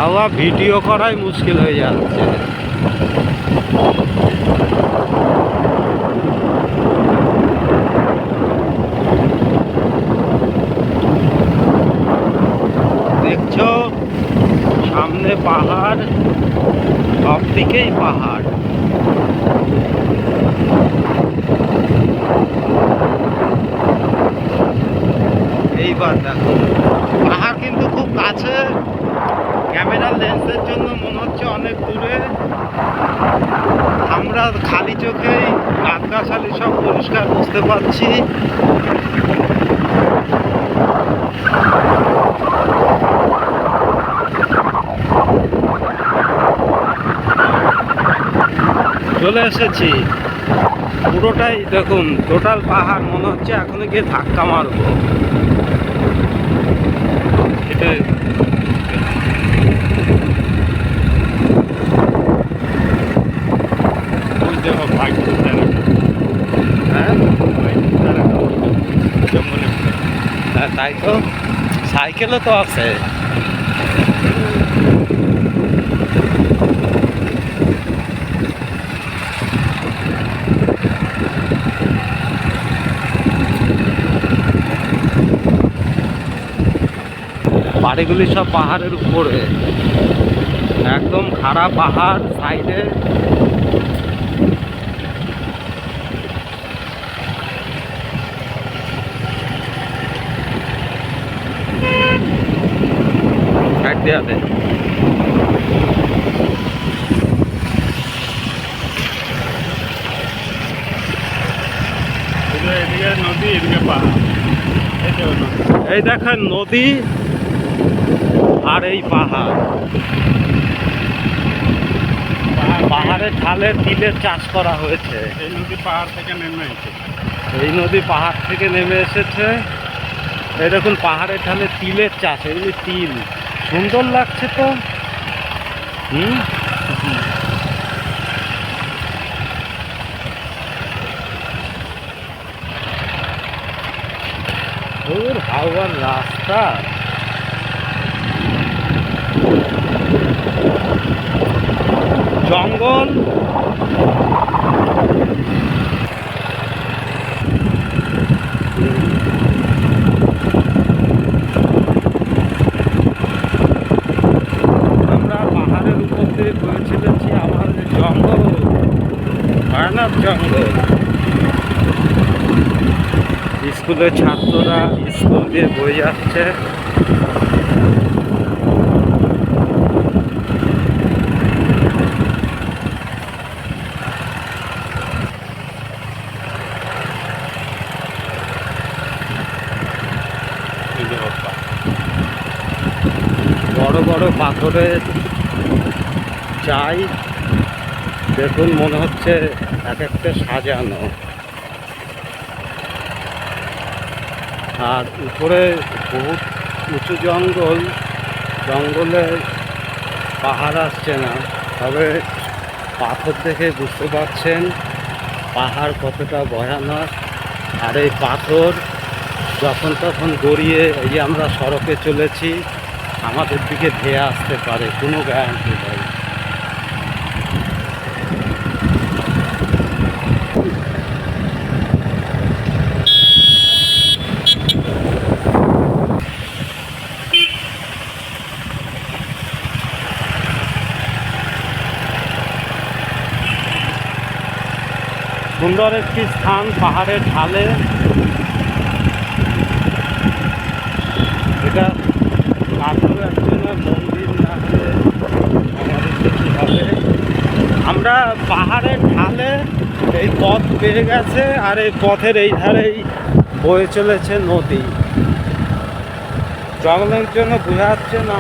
হাওয়া ভিডিও করাই মুশকিল হয়ে যাচ্ছে। দেখছো সামনে পাহাড়, সব দিকেই পাহাড়। এইবার দেখো পাহাড় কিন্তু খুব কাছে, ক্যামেরার লেন্সের জন্য মনে হচ্ছে অনেক দূরে। আমরা খালি চোখেই গাছগাছালি সব পরিষ্কার বুঝতে পারছি। চলে এসেছি, পুরোটাই দেখুন টোটাল পাহাড়। মনে হচ্ছে এখনো গিয়ে ধাক্কা মারবো। এটাই হ্যাঁ, তাই তো সাইকেলও তো আছে। বাড়িগুলি সব পাহাড়ের উপরে, একদম খাড়া পাহাড় সাইডে। কাটতে হবে নদী, এদিকে পাহাড়। এই দেখেন নদী আর এই পাহাড়। পাহাড়ের ঢালে তিলের চাষ করা হয়েছে। এই নদী পাহাড় থেকে নেমে এসেছে। এই নদী পাহাড় থেকে নেমে এসেছে। এই দেখুন পাহাড়ের ঢালে তিলের চাষ, এগুলি তিল। সুন্দর লাগছে তো। ওর হাওয়ার রাস্তা, জঙ্গল। আমরা পাহাড়ের উপর দিয়ে বয়ে চলেছি আমাদের জঙ্গল, ভয়ানক জঙ্গল। স্কুলের ছাত্ররা স্কুল দিয়ে বয়ে যাচ্ছে। বড় বড় পাথরের চাই, দেখুন মনে হচ্ছে এক একটা সাজানো। আর উপরে বহুত উঁচু জঙ্গল, জঙ্গলে পাহাড় আসছে না, তবে পাথর দেখে বুঝতে পারছেন পাহাড় কতটা ভয়ানক। আর এই পাথর যখন তখন গড়িয়ে, এই যে আমরা সড়কে চলেছি, আমাদের দিকে ধেয়ে আসতে পারে, কোনো গ্যারান্টি নেই। সুন্দর একটি স্থান পাহাড়ের ঢালে। এটা আসলে একজনের মন্দির না হলে আমাদের দেখি হবে। আমরা পাহাড়ের ঢালে এই পথ পেয়ে গেছে, আর এই পথের এই ধারেই বয়ে চলেছে নদী। জঙ্গলের জন্য বোঝা যাচ্ছে না।